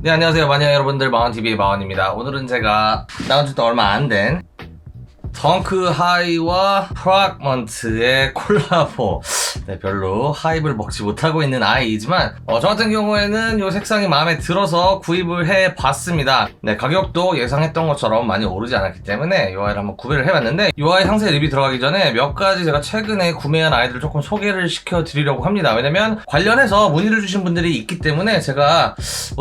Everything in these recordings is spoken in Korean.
네, 안녕하세요. 마니아 여러분들, 마원TV의 마원입니다. 오늘은 제가 나온 지도 얼마 안 된 덩크 하이와 프락먼트의 콜라보. 네, 별로 하이브를 먹지 못하고 있는 아이이지만 저 같은 경우에는 이 색상이 마음에 들어서 구입을 해봤습니다. 네, 가격도 예상했던 것처럼 많이 오르지 않았기 때문에 이 아이를 한번 구매를 해봤는데, 이 아이 상세 리뷰 들어가기 전에 몇 가지 제가 최근에 구매한 아이들을 조금 소개를 시켜드리려고 합니다. 왜냐면 관련해서 문의를 주신 분들이 있기 때문에 제가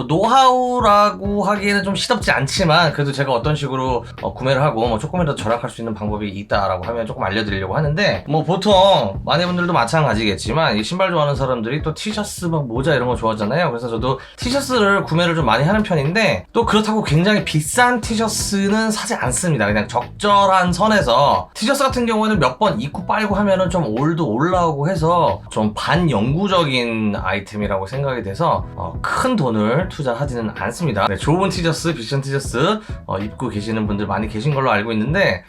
노하우라고 하기에는 좀 시덥지 않지만 그래도 제가 어떤 식으로 구매를 하고 조금이라도 절약할 수 있는 방법이 있다라고 하면 조금 알려드리려고 하는데, 보통 많은 분들도 마찬가지겠지만 이 신발 좋아하는 사람들이 또 티셔츠 막 모자 이런 거 좋아하잖아요. 그래서 저도 티셔츠를 구매를 좀 많이 하는 편인데, 또 그렇다고 굉장히 비싼 티셔츠는 사지 않습니다. 그냥 적절한 선에서, 티셔츠 같은 경우에는 몇 번 입고 빨고 하면은 좀 올도 올라오고 해서 좀 반영구적인 아이템이라고 생각이 돼서 큰 돈을 투자하지는 않습니다. 네, 좋은 티셔츠, 비싼 티셔츠 입고 계시는 분들 많이 계신 걸로 알고 있는데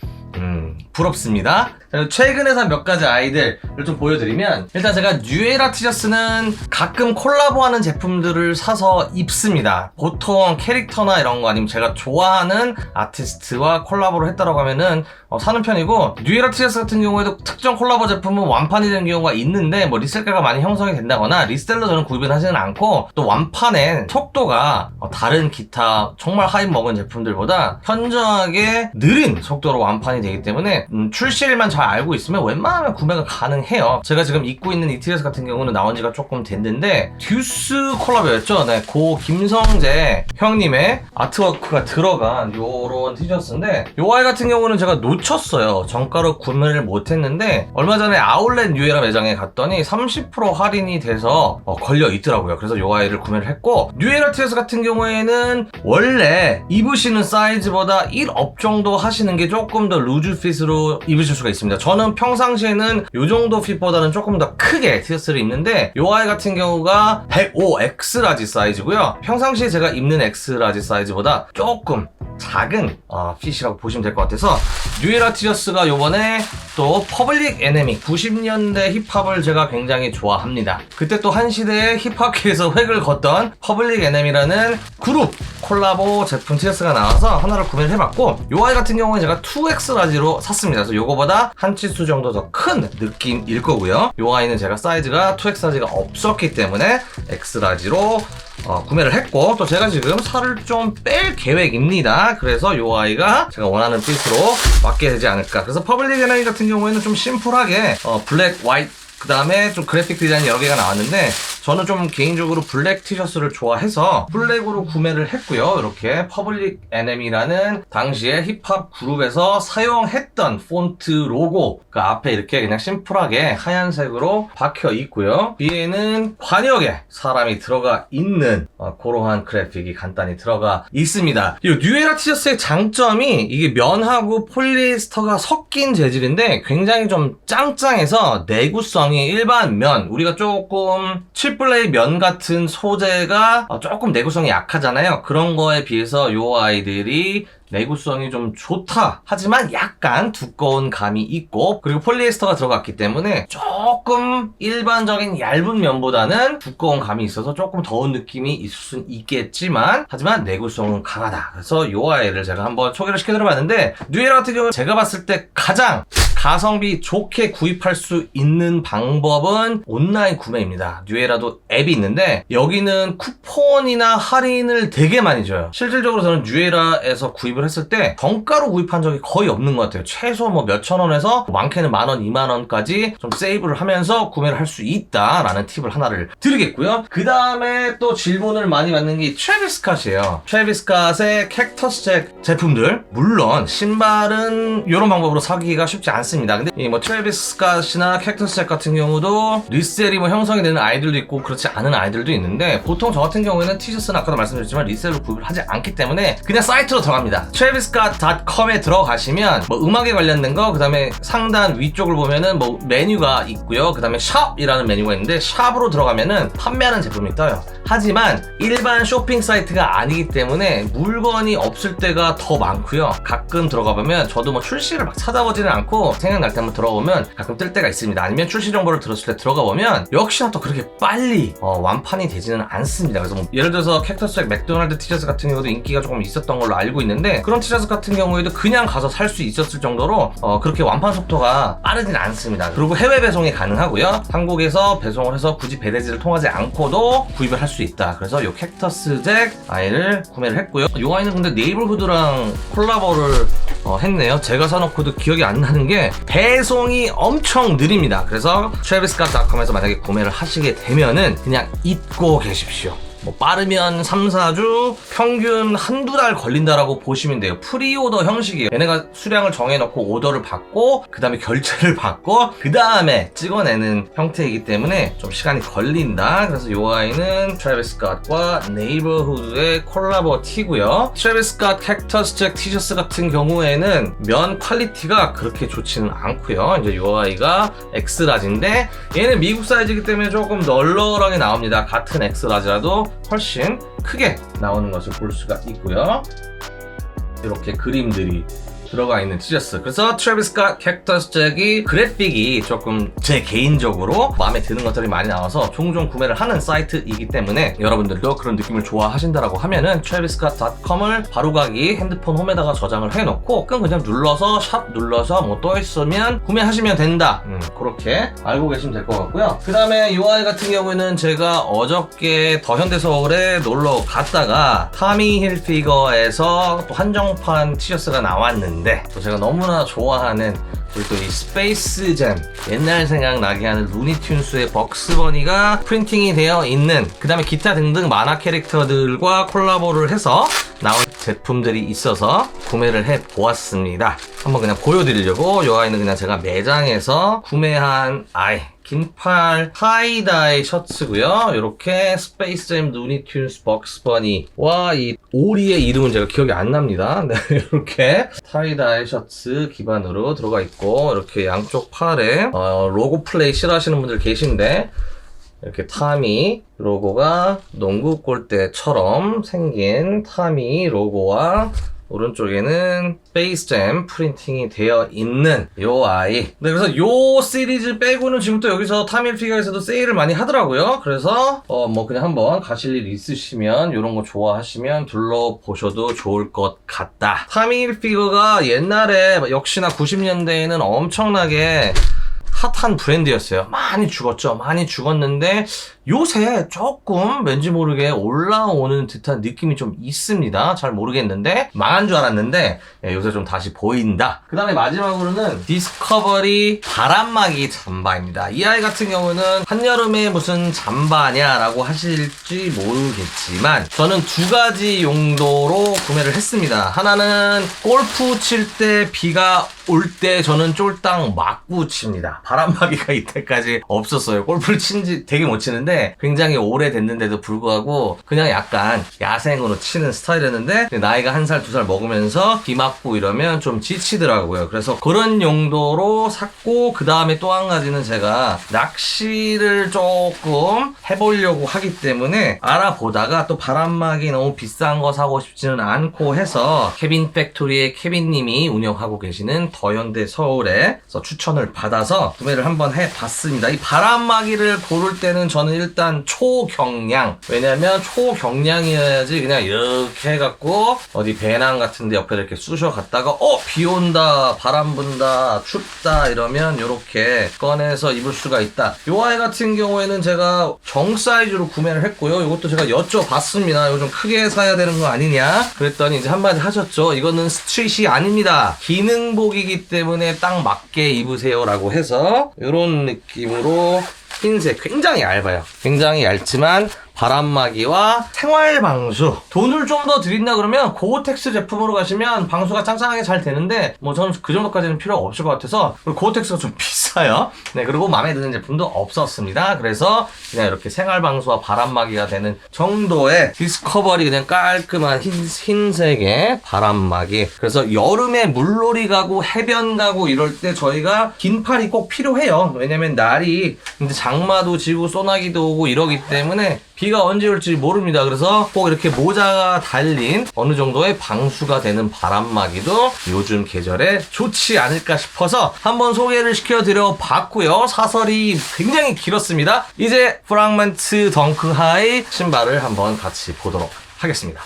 부럽습니다. 최근에 산 몇 가지 아이들을 좀 보여드리면, 일단 제가 뉴에라 티셔츠는 가끔 콜라보하는 제품들을 사서 입습니다. 보통 캐릭터나 이런 거 아니면 제가 좋아하는 아티스트와 콜라보를 했다라고 하면은 사는 편이고, 뉴에라 티셔츠 같은 경우에도 특정 콜라보 제품은 완판이 되는 경우가 있는데 리셀가가 많이 형성이 된다거나 리셀러 저는 구입은 하지는 않고, 또 완판의 속도가 다른 기타 정말 하입 먹은 제품들보다 현저하게 느린 속도로 완판이 되기 때문에 출시일만 잘 알고 있으면 웬만하면 구매가 가능해요. 제가 지금 입고 있는 이 티셔츠 같은 경우는 나온 지가 조금 됐는데 듀스 콜라보였죠. 네, 고 김성재 형님의 아트워크가 들어간 요런 티셔츠인데, 요 아이 같은 경우는 제가 놓쳤어요. 정가로 구매를 못했는데 얼마 전에 아울렛 뉴에라 매장에 갔더니 30% 할인이 돼서 걸려 있더라고요. 그래서 요 아이를 구매를 했고, 뉴에라 티셔츠 같은 경우에는 원래 입으시는 사이즈보다 1업 정도 하시는 게 조금 더 루즈 핏으로 입으실 수가 있습니다. 저는 평상시에는 요 정도 핏보다는 조금 더 크게 티셔츠를 입는데, 요 아이 같은 경우가 105 X라지 사이즈고요. 평상시에 제가 입는 X라지 사이즈보다 조금 작은 핏이라고 보시면 될 것 같아서, 뉴에라 티셔츠가 요번에 또 퍼블릭 에네미 90년대 힙합을 제가 굉장히 좋아합니다. 그때 또 한 시대의 힙합계에서 획을 걷던 퍼블릭 에네미라는 그룹 콜라보 제품 티셔츠가 나와서 하나를 구매를 해봤고, 요 아이 같은 경우는 제가 2X 라지로 샀습니다. 그래서 요거보다 한 치수 정도 더 큰 느낌일 거고요. 요 아이는 제가 사이즈가 2X 라지가 없었기 때문에 X 라지로 구매를 했고, 또 제가 지금 살을 좀 뺄 계획입니다. 그래서 요 아이가 제가 원하는 핏으로 맞게 되지 않을까. 그래서 퍼블릭 에너지 같은 경우에는 좀 심플하게 블랙, 화이트, 그 다음에 좀 그래픽 디자인 여러 개가 나왔는데, 저는 좀 개인적으로 블랙 티셔츠를 좋아해서 블랙으로 구매를 했고요. 이렇게 퍼블릭 에네미라는 당시에 힙합 그룹에서 사용했던 폰트 로고 그 앞에 이렇게 그냥 심플하게 하얀색으로 박혀 있고요. 뒤에는 관역에 사람이 들어가 있는 그러한 그래픽이 간단히 들어가 있습니다. 이 뉴에라 티셔츠의 장점이 이게 면하고 폴리에스터가 섞인 재질인데 굉장히 좀 짱짱해서 내구성이, 일반 면, 우리가 조금 칠플레이 면 같은 소재가 조금 내구성이 약하잖아요. 그런 거에 비해서 요 아이들이 내구성이 좀 좋다. 하지만 약간 두꺼운 감이 있고, 그리고 폴리에스터가 들어갔기 때문에 조금 일반적인 얇은 면보다는 두꺼운 감이 있어서 조금 더운 느낌이 있을 수 있겠지만, 하지만 내구성은 강하다. 그래서 요 아이를 제가 한번 소개를 시켜드려봤는데, 뉴에라 같은 경우는 제가 봤을 때 가장 가성비 좋게 구입할 수 있는 방법은 온라인 구매입니다. 뉴에라도 앱이 있는데 여기는 쿠폰이나 할인을 되게 많이 줘요. 실질적으로 저는 뉴에라에서 구입을 했을 때 정가로 구입한 적이 거의 없는 것 같아요. 최소 몇천 원에서 많게는 만원, 2만 원까지 좀 세이브를 하면서 구매를 할 수 있다라는 팁을 하나를 드리겠고요. 그 다음에 또 질문을 많이 받는 게 트래비스 스캇이에요. 트래비스 스캇의 캡터스 잭 제품들, 물론 신발은 이런 방법으로 사기가 쉽지 않습니다. 근데 이 트래비스 스캇이나 캡터스 잭 같은 경우도 리셀이 형성이 되는 아이들도 있고 그렇지 않은 아이들도 있는데, 보통 저 같은 경우에는 티셔츠는 아까도 말씀드렸지만 리셀로 구입을 하지 않기 때문에 그냥 사이트로 들어갑니다. traviscott.com에 들어가시면 뭐 음악에 관련된 거, 그 다음에 상단 위쪽을 보면은 뭐 메뉴가 있고요. 그 다음에 샵이라는 메뉴가 있는데 샵으로 들어가면은 판매하는 제품이 떠요. 하지만 일반 쇼핑 사이트가 아니기 때문에 물건이 없을 때가 더 많고요. 가끔 들어가 보면 저도 뭐 출시를 막 찾아보지는 않고 생각날 때 한번 들어보면 가끔 뜰 때가 있습니다. 아니면 출시 정보를 들었을 때 들어가 보면 역시나 또 그렇게 빨리 완판이 되지는 않습니다. 그래서 뭐 예를 들어서 캡터스의 맥도날드 티셔츠 같은 경우도 인기가 조금 있었던 걸로 알고 있는데, 그런 티셔츠 같은 경우에도 그냥 가서 살 수 있었을 정도로 그렇게 완판 속도가 빠르진 않습니다. 그리고 해외 배송이 가능하고요. 한국에서 배송을 해서 굳이 배대지를 통하지 않고도 구입을 할 수 있다. 그래서 요 캡터스 잭 아이를 구매를 했고요. 요 아이는 근데 네이버후드랑 콜라보를 했네요. 제가 사놓고도 기억이 안 나는 게 배송이 엄청 느립니다. 그래서 traviscott.com에서 만약에 구매를 하시게 되면은 그냥 잊고 계십시오. 뭐 빠르면 3-4주, 평균 한두 달 걸린다라고 보시면 돼요. 프리오더 형식이에요. 얘네가 수량을 정해놓고 오더를 받고 그 다음에 결제를 받고 그 다음에 찍어내는 형태이기 때문에 좀 시간이 걸린다. 그래서 이 아이는 트래비스 스캇과 네이버후드의 콜라보 티고요. 트래비스 스캇 캡터스 잭 티셔츠 같은 경우에는 면 퀄리티가 그렇게 좋지는 않고요. 이제 이 아이가 X라지인데 얘는 미국 사이즈이기 때문에 조금 널널하게 나옵니다. 같은 X라지라도 훨씬 크게 나오는 것을 볼 수가 있고요. 이렇게 그림들이 들어가 있는 티셔츠. 그래서 트래비스 스캇 캡터스 잭이 그래픽이 조금 제 개인적으로 마음에 드는 것들이 많이 나와서 종종 구매를 하는 사이트이기 때문에 여러분들도 그런 느낌을 좋아하신다라고 하면은 traviscott.com을 바로가기 핸드폰 홈에다가 저장을 해놓고 그냥 눌러서 샵 눌러서 뭐 또 있으면 구매하시면 된다. 그렇게 알고 계시면 될 것 같고요. 그 다음에 이 아이 같은 경우에는 제가 어저께 더 현대서울에 놀러 갔다가 타미 힐피거에서 또 한정판 티셔츠가 나왔는데 또 제가 너무나 좋아하는 그리고 또 이 스페이스 잼, 옛날 생각나게 하는 루니튠스의 벅스버니가 프린팅이 되어 있는, 그 다음에 기타 등등 만화 캐릭터들과 콜라보를 해서 나온 제품들이 있어서 구매를 해 보았습니다. 한번 그냥 보여드리려고. 이 아이는 그냥 제가 매장에서 구매한 아이, 긴팔 타이다이 셔츠고요. 이렇게 스페이스잼 루니튠스 벅스버니와 이 오리의 이름은 제가 기억이 안 납니다. 네, 이렇게 타이다이 셔츠 기반으로 들어가 있고, 이렇게 양쪽 팔에 로고 플레이 싫어하시는 분들 계신데 이렇게 타미 로고가 농구 골대처럼 생긴 타미 로고와 오른쪽에는 스페이스잼 프린팅이 되어 있는 요 아이. 네, 그래서 요 시리즈 빼고는 지금 또 여기서 타미 힐피거에서도 세일을 많이 하더라고요. 그래서 뭐 그냥 한번 가실 일 있으시면 요런 거 좋아하시면 둘러보셔도 좋을 것 같다. 타미 힐피거가 옛날에 역시나 90년대에는 엄청나게 핫한 브랜드였어요. 많이 죽었죠. 많이 죽었는데 요새 조금 왠지 모르게 올라오는 듯한 느낌이 좀 있습니다. 잘 모르겠는데 망한 줄 알았는데 요새 좀 다시 보인다. 그 다음에 마지막으로는 디스커버리 바람막이 잠바입니다. 이 아이 같은 경우는 한여름에 무슨 잠바냐 라고 하실지 모르겠지만 저는 두 가지 용도로 구매를 했습니다. 하나는 골프 칠 때 비가 올 때 저는 쫄딱 맞고 칩니다. 바람막이가 이때까지 없었어요. 골프를 친지 되게 못 치는데 굉장히 오래됐는데도 불구하고 그냥 약간 야생으로 치는 스타일이었는데 나이가 1살, 2살 먹으면서 비 맞고 이러면 좀 지치더라고요. 그래서 그런 용도로 샀고, 그 다음에 또 한 가지는 제가 낚시를 조금 해보려고 하기 때문에 알아보다가 또 바람막이 너무 비싼 거 사고 싶지는 않고 해서 케빈 팩토리의 케빈님이 운영하고 계시는 더현대 서울에서 추천을 받아서 구매를 한번 해봤습니다. 이 바람막이를 고를 때는 저는 일단 초경량, 왜냐면 초경량이어야지 그냥 이렇게 해갖고 어디 배낭 같은데 옆에 이렇게 쑤셔 갔다가 비 온다, 바람 분다, 춥다 이러면 이렇게 꺼내서 입을 수가 있다. 이 아이 같은 경우에는 제가 정 사이즈로 구매를 했고요. 이것도 제가 여쭤봤습니다. 이거 좀 크게 사야 되는 거 아니냐? 그랬더니 이제 한마디 하셨죠. 이거는 스트릿이 아닙니다. 기능복이기 때문에 딱 맞게 입으세요 라고 해서 이런 느낌으로 흰색, 굉장히 얇아요. 굉장히 얇지만 바람막이와 생활 방수. 돈을 좀 더 드린다 그러면 고어텍스 제품으로 가시면 방수가 짱짱하게 잘 되는데 뭐 저는 그 정도까지는 필요가 없을 것 같아서 고어텍스가 좀 비싸요. 네, 그리고 마음에 드는 제품도 없었습니다. 그래서 그냥 이렇게 생활 방수와 바람막이가 되는 정도의 디스커버리 그냥 깔끔한 흰색의 바람막이. 그래서 여름에 물놀이 가고 해변 가고 이럴 때 저희가 긴팔이 꼭 필요해요. 왜냐면 날이 근데 장마도 지고 소나기도 오고 이러기 때문에 비가 언제 올지 모릅니다. 그래서 꼭 이렇게 모자가 달린 어느 정도의 방수가 되는 바람막이도 요즘 계절에 좋지 않을까 싶어서 한번 소개를 시켜드려 봤고요. 사설이 굉장히 길었습니다. 이제 프랑먼트 덩크 하이 신발을 한번 같이 보도록 하겠습니다.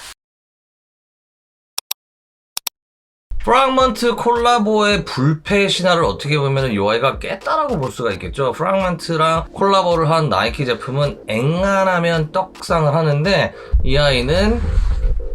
프랑먼트 콜라보의 불패 신화를 어떻게 보면 이 아이가 깼다라고 볼 수가 있겠죠. 프랑먼트랑 콜라보를 한 나이키 제품은 앵간하면 떡상을 하는데 이 아이는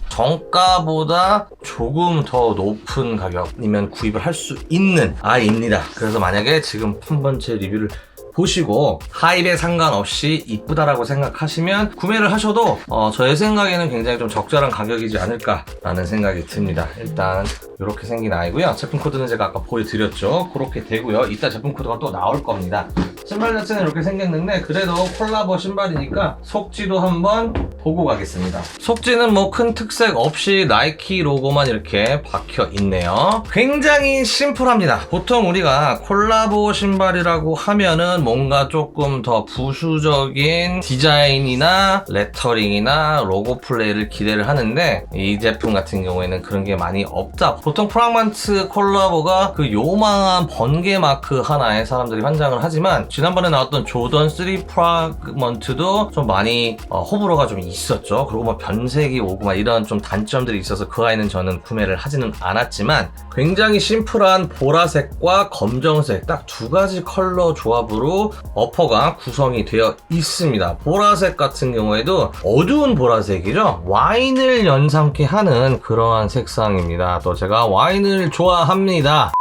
정가보다 조금 더 높은 가격이면 구입을 할 수 있는 아이입니다. 그래서 만약에 지금 한 번째 리뷰를 보시고 하입에 상관없이 이쁘다라고 생각하시면 구매를 하셔도 저의 생각에는 굉장히 좀 적절한 가격이지 않을까라는 생각이 듭니다. 일단 이렇게 생긴 아이고요. 제품 코드는 제가 아까 보여드렸죠. 그렇게 되고요. 이따 제품 코드가 또 나올 겁니다. 신발 자체는 이렇게 생겼는데 그래도 콜라보 신발이니까 속지도 한번 보고 가겠습니다. 속지는 뭐 큰 특색 없이 나이키 로고만 이렇게 박혀 있네요. 굉장히 심플합니다. 보통 우리가 콜라보 신발이라고 하면은 뭔가 조금 더 부수적인 디자인이나 레터링이나 로고 플레이를 기대를 하는데 이 제품 같은 경우에는 그런 게 많이 없다. 보통 프랑먼트 콜라보가 그 요망한 번개 마크 하나에 사람들이 환장을 하지만 지난번에 나왔던 조던 3 프랑먼트도 좀 많이 호불호가 좀 있었죠. 그리고 뭐 변색이 오고 막 이런 좀 단점들이 있어서 그 아이는 저는 구매를 하지는 않았지만 굉장히 심플한 보라색과 검정색 딱 두 가지 컬러 조합으로 어퍼가 구성이 되어 있습니다. 보라색 같은 경우에도 어두운 보라색이죠. 와인을 연상케 하는 그러한 색상입니다. 또 제가 와인을 좋아합니다.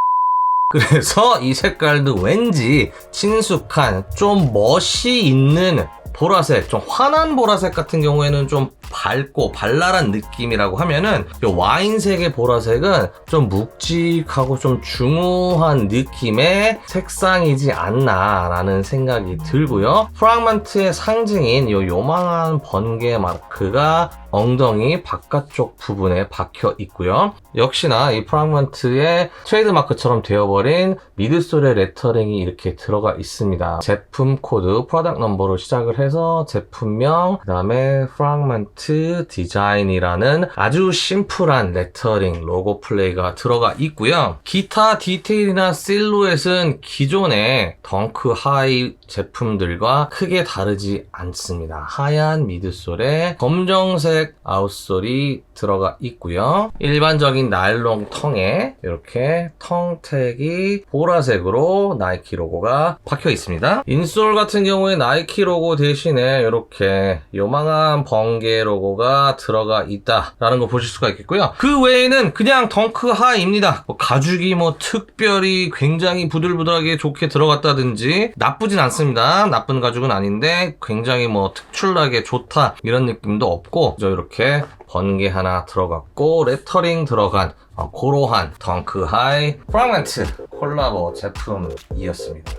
그래서 이 색깔도 왠지 친숙한 좀 멋이 있는 보라색, 좀 환한 보라색 같은 경우에는 좀 밝고 발랄한 느낌이라고 하면은 이 와인색의 보라색은 좀 묵직하고 좀 중후한 느낌의 색상이지 않나 라는 생각이 들고요. 프랑먼트의 상징인 이 요망한 번개 마크가 엉덩이 바깥쪽 부분에 박혀 있고요. 역시나 이 프랑먼트의 트레이드마크처럼 되어버린 미드솔의 레터링이 이렇게 들어가 있습니다. 제품 코드, 프로덕트 넘버로 시작을 해서 제품명, 그 다음에 프랑먼트 디자인이라는 아주 심플한 레터링, 로고 플레이가 들어가 있고요. 기타 디테일이나 실루엣은 기존의 덩크 하이 제품들과 크게 다르지 않습니다. 하얀 미드솔에 검정색 아웃솔이 들어가 있고요. 일반적인 나일론 텅에 이렇게 텅택이 보라색으로 나이키 로고가 박혀 있습니다. 인솔 같은 경우에 나이키 로고 대신에 이렇게 요망한 번개 로고가 들어가 있다라는 거 보실 수가 있겠고요. 그 외에는 그냥 덩크 하이입니다. 가죽이 뭐 특별히 굉장히 부들부들하게 좋게 들어갔다든지 나쁘진 않습니다. 나쁜 가죽은 아닌데 굉장히 뭐 특출나게 좋다 이런 느낌도 없고 이렇게 번개 하나 들어갔고 레터링 들어간 고로한 덩크 하이 프랑먼트 콜라보 제품이었습니다.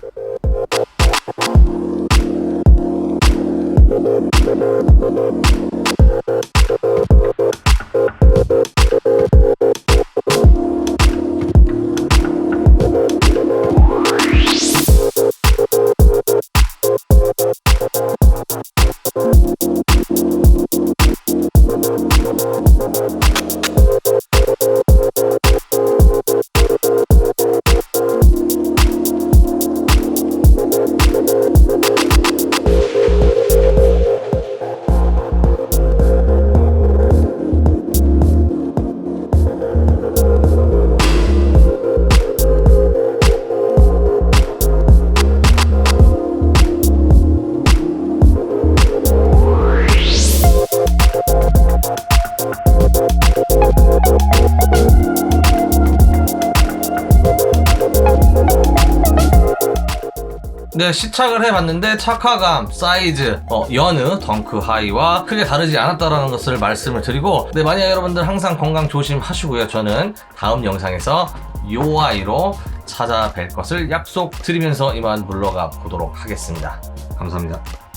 네, 시착을 해봤는데 착화감, 사이즈, 여느 덩크 하이와 크게 다르지 않았다라는 것을 말씀을 드리고, 네, 만약 여러분들 항상 건강 조심하시고요. 저는 다음 영상에서 요 아이로 찾아뵐 것을 약속드리면서 이만 물러가 보도록 하겠습니다. 감사합니다.